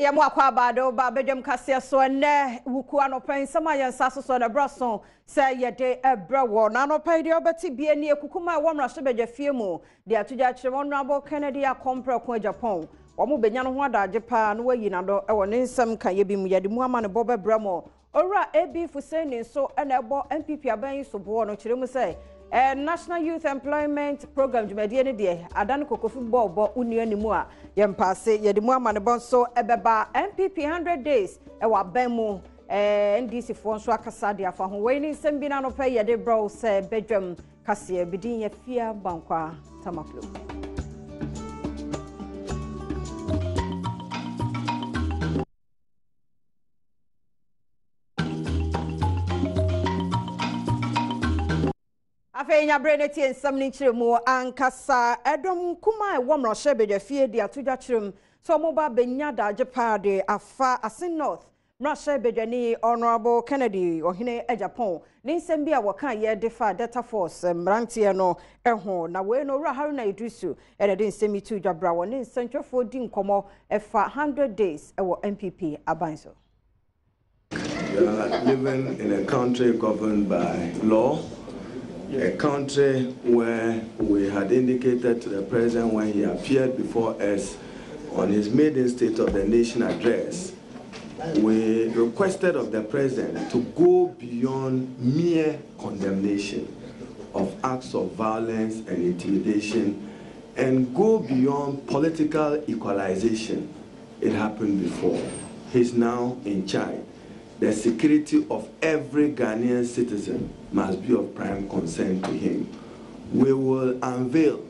yemu akwa bado ba Badwam kase so ne wuku anopen sama yen saso so na brason say yede ebrewo na anopen de obeti bie ne ekukuma wo mra so beja fie mu de atuja kire Honorable Kennedy akompre ko Japan omo benya no ho adaje pa no wayi na do e wo ne nsem kan ye bi mu yede mu ama ne bobe bremo ora ebi fuseni so na ebo MPP aban so bo no kire mu say National Youth Employment Program jumedie ne de adan kokofu bo unu animu a yempase yedimu amane bon so ebeba MPP 100 days e wa ban mu NDC fo so akasa de afa ho we ni nsem bi na no pay yede bro se Badwam kase bidin ya fia bankwa tamaklo Afenya breneti ensam ni chiremu ankasa Adom kuma e womro shebede fie de atuja chirem so mo ba benya da jepa de afa asin north mrashe bedwani Honorable Kennedy ohine Japan ni nsem bia wokan ye defa data force mrantie no eho na we no ra Haruna Idrisu e de nsem itu dwabra wo ni nsentwefo di nkomo efa 100 days e wo MPP abanso. We are living in a country governed by law. A country where we had indicated to the president when he appeared before us on his maiden State of the Nation address, we requested of the president to go beyond mere condemnation of acts of violence and intimidation and go beyond political equalization. It happened before. He's now in charge. The security of every Ghanaian citizen must be of prime concern to him. We will unveil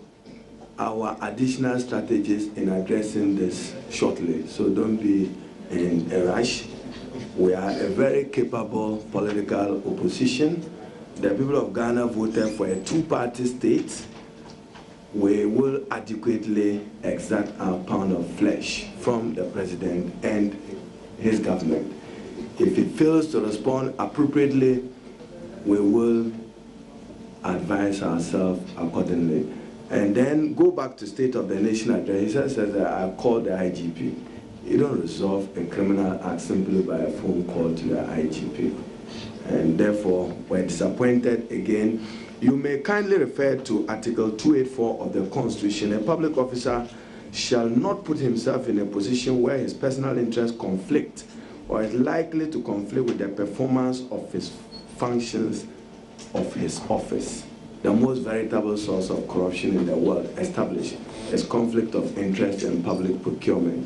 our additional strategies in addressing this shortly, so don't be in a rush. We are a very capable political opposition. The people of Ghana voted for a two-party state. We will adequately exact our pound of flesh from the president and his government. If it fails to respond appropriately, we will advise ourselves accordingly. And then go back to State of the Nation address. He says that I called the IGP. You don't resolve a criminal act simply by a phone call to the IGP. And therefore, we're disappointed again. You may kindly refer to Article 284 of the Constitution. A public officer shall not put himself in a position where his personal interests conflict or is likely to conflict with the performance of his functions of his office. The most veritable source of corruption in the world established is conflict of interest in public procurement.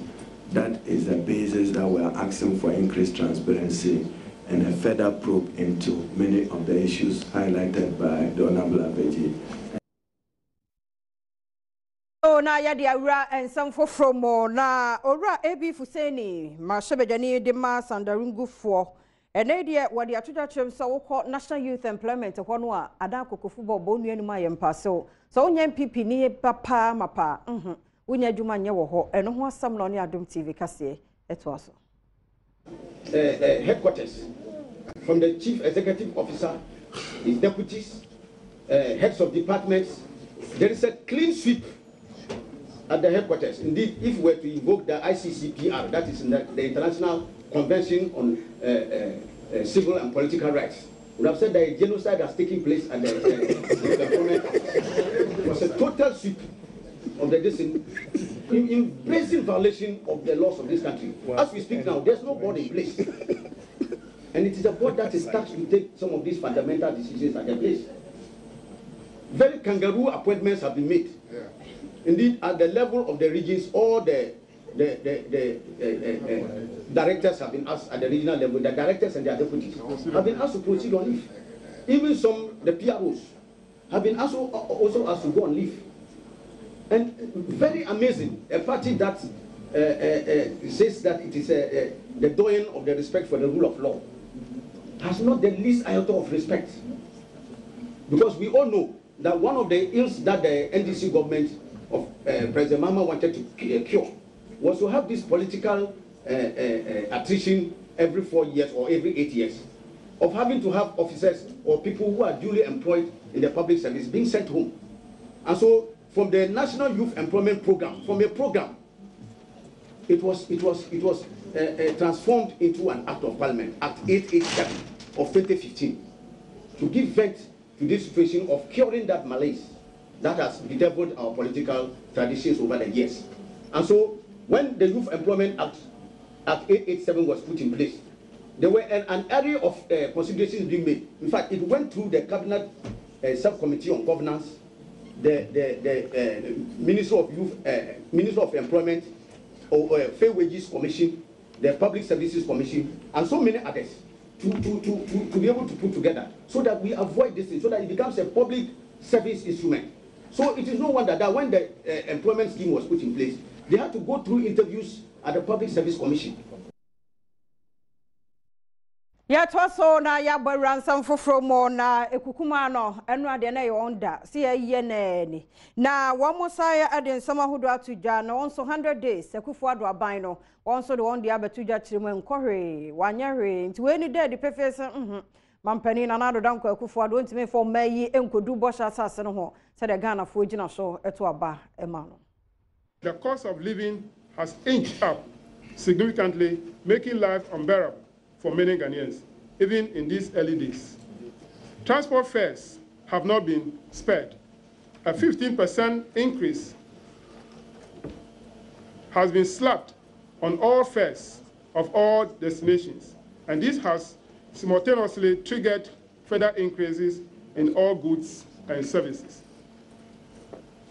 That is the basis that we are asking for increased transparency and a further probe into many of the issues highlighted by the Honorable Abeji. Na ya dia wura ensam foforo mo na owura ebi fuseni ma shebedani de ma sandarungufo ene de wode atoja chrem so wokọ National Youth Employment ho no a adan kokofu bobo nuanu ma yempa so wonya MPP ni papa mapa wonya dwuma nye wo ho eno ho asam no ne Adom TV kase eto aso headquarters from the chief executive officer, his deputies, heads of departments. There is a clean sweep at the headquarters. Indeed, if we were to invoke the ICCPR, that is the International Convention on Civil and Political Rights, we have said that a genocide has taken place at the government. It was a total sweep of the distance, in brazen violation of the laws of this country. As we speak now, there's no board in place. And it is a board that is tasked to take some of these fundamental decisions at the place. Very kangaroo appointments have been made. Indeed, at the level of the regions, all the directors have been asked at the regional level, the directors and their deputies have been asked to proceed on leave. Even the PROs have been also asked to go on leave. And very amazing, a party that says that it is the doyen of the respect for the rule of law has not the least iota of respect. Because we all know that one of the ills that the NDC government of President Mama wanted to cure was to have this political attrition every 4 years or every 8 years of having to have officers or people who are duly employed in the public service being sent home. And so from the National Youth Employment Program, from a program it was transformed into an act of parliament, Act 887 of 2015, to give vent to this situation of curing that malaise that has bedeviled our political traditions over the years. And so, when the Youth Employment Act 887 was put in place, there were an area of considerations being made. In fact, it went through the Cabinet Subcommittee on Governance, the Minister of Youth, Minister of Employment, Fair Wages Commission, the Public Services Commission, and so many others, to be able to put together so that we avoid this thing, so that it becomes a public service instrument. So it is no wonder that when the employment scheme was put in place, they had to go through interviews at the Public Service Commission. Ya twaso na ya baransan foforo mo na ekukuma no enu ade na ye onda se ye na na wo mosaya ade nsama hodo atuja na onso 100 days ekufu ado aban no onso de won de abetuja kiremu enkohwe wanyahwe nti we ni de pefese mampani na nado danko ekufu ado ntime fo mayi enkodu bosha asase no ho se de Ghana fo gina so eto aba ema no. The cost of living has inched up significantly, making life unbearable for many Ghanaians, even in these early days. Transport fares have not been spared. A 15% increase has been slapped on all fares of all destinations, and this has simultaneously triggered further increases in all goods and services.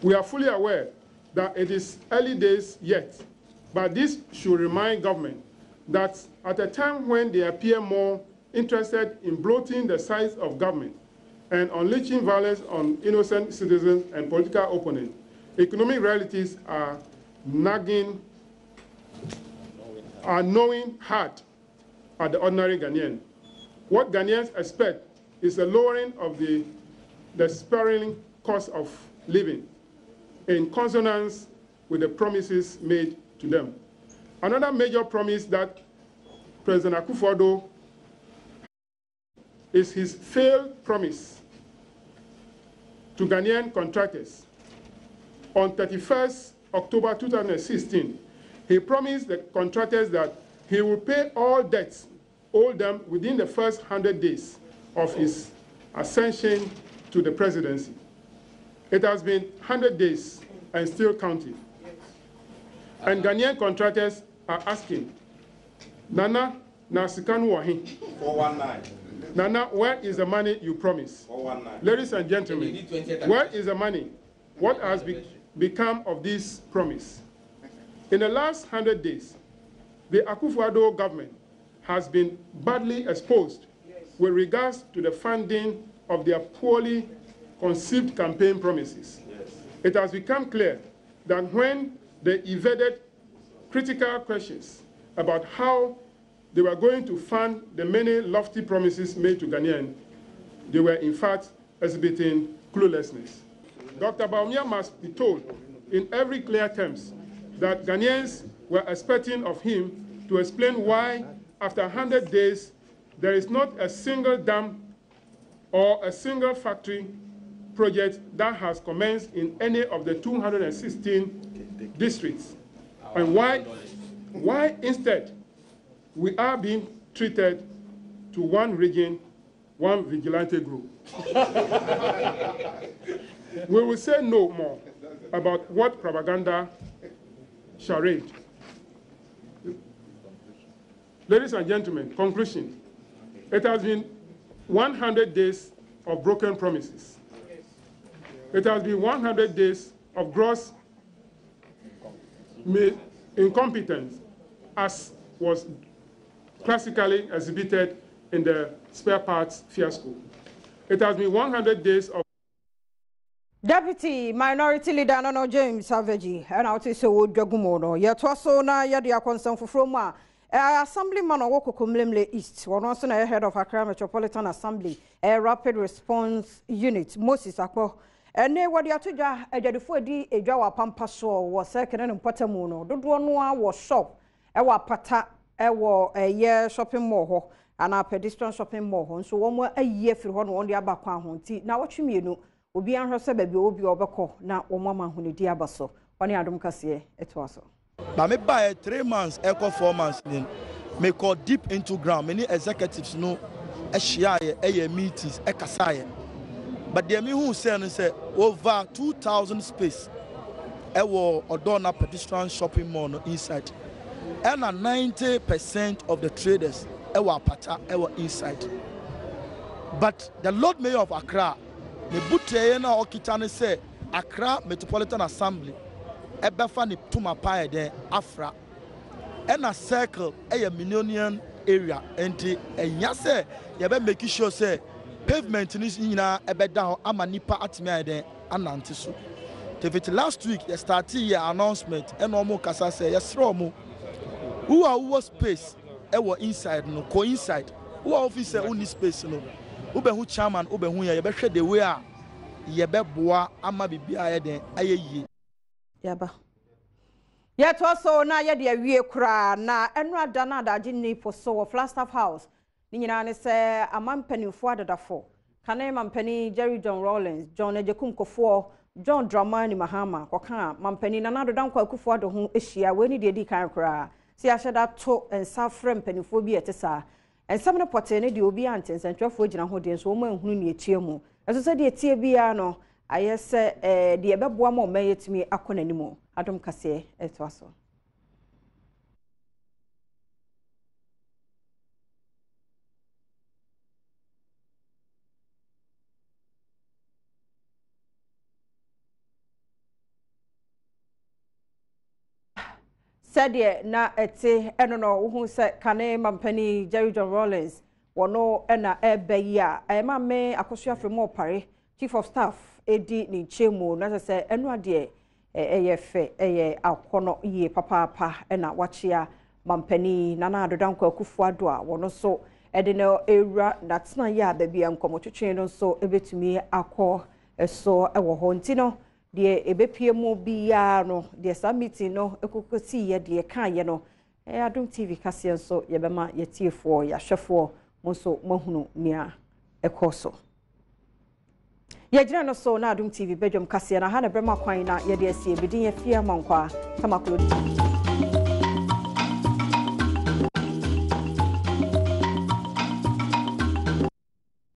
We are fully aware that it is early days yet, but this should remind government that at a time when they appear more interested in bloating the size of government and unleashing violence on innocent citizens and political opponents, economic realities are gnawing hard at the ordinary Ghanaian. What Ghanaians expect is a lowering of the spiraling cost of living in consonance with the promises made to them. Another major promise that President Akufo-Addo is his failed promise to Ghanaian contractors. On 31st October 2016, he promised the contractors that he will pay all debts owed them within the first 100 days of his ascension to the presidency. It has been 100 days and still counting. And Ghanaian contractors are asking, Nana, Nasikanu Wahi. 419. Nana, where is the money you promised? 419. Ladies and gentlemen, where is the money? What has become of this promise? In the last 100 days, the Akufo-Addo government has been badly exposed with regards to the funding of their poorly conceived campaign promises. It has become clear that when they evaded critical questions about how they were going to fund the many lofty promises made to Ghanaians, they were in fact exhibiting cluelessness. Dr. Bawumia must be told in every clear terms that Ghanaians were expecting of him to explain why, after 100 days, there is not a single dam or a single factory project that has commenced in any of the 216 districts, and why instead we are being treated to one region, one vigilante group. We will say no more about what propaganda charade. Ladies and gentlemen, conclusion. It has been 100 days of broken promises. It has been 100 days of gross incompetence, as was classically exhibited in the spare parts fiasco. It has been 100 days of Deputy Minority Leader Nano James Savage and out is a wood Jagumono. Yet was so na Yadia concern for Froma. Assemblyman of Wokokumlemle East, one also ahead of Accra Metropolitan Assembly, a rapid response unit, Moses Akpo. And they were the Atuja, a Jadifodi, a Jawa Pampaso, was second and Potamuno. The Duanua was shop, a pata, a year shopping mall, and a pedestrian shopping mall. So one more a year for one the Abakwa Honti. Now what you mean, will be on her baby will be overcall, now, or Mamma Huni Diabaso, on the Adom Cassie, it was so. But me buy 3 months, echo 4 months. Me go deep into ground. Many executives know a meetings, a kasaya. But the me who say over 2,000 space. Ewo Odona pedestrian shopping mall inside. And 90% of the traders ewa pata ewa inside. But the Lord Mayor of Accra, the Buteye na okitane say Accra Metropolitan Assembly ebefa ni tuma pae de Afra. And a circle a million area enti enya say yebe make sure say pavement ni nyina ebe da ho ama nipa atime de anante so. Last week they started your announcement and almost kasa say yes romo who are space ewo inside no co inside who officer who need space no who be who chairman who be who ya be hwe the way a ye be boa ama bibia ye den ayeyi yaba ye to so na ye de awie kura na enu ada na adaje ni po so Flagstaff House ni nyina ne se amampanifo adadafo kana mampani Jerry John Rawlings John Ejekum Kofo John Dramani Mahama kwaka mampani na nado dan kwa Akufo Addo ho ehia we ni de di kan kura si aheda to ensa frem panifo bi etesa ensam ne pote ne de obi antensantwafo gina ho de so mo ehunu ne etie mu eso se de etie bia no ayese de ebeboa ma o mayetimi akona nimo Adom kase etwaso Sadia na ete enono wo hu se kane mampani Jerry John Rawlings wono ena ebe ya ema me akoso afremo pare chief of staff edi ni chemu na se enu ade eyefe eye akono ye papa ena wachia mampani nana adodanko Akufo Addo a wono so ede no ewura natena ya da bia nkomotwetwe no so ebetumi akọ eso ewo ho ntino de ebepie mu bia no de summit no ekokosi ye de kan ye no Adom TV kase so yebema yetiefo ya hwefo mo so mahunu nia ekoso ye jira no so na Adom TV Badwam kase na ha na brema kwan na ye de asie bidin ye fia mankwa tamakolo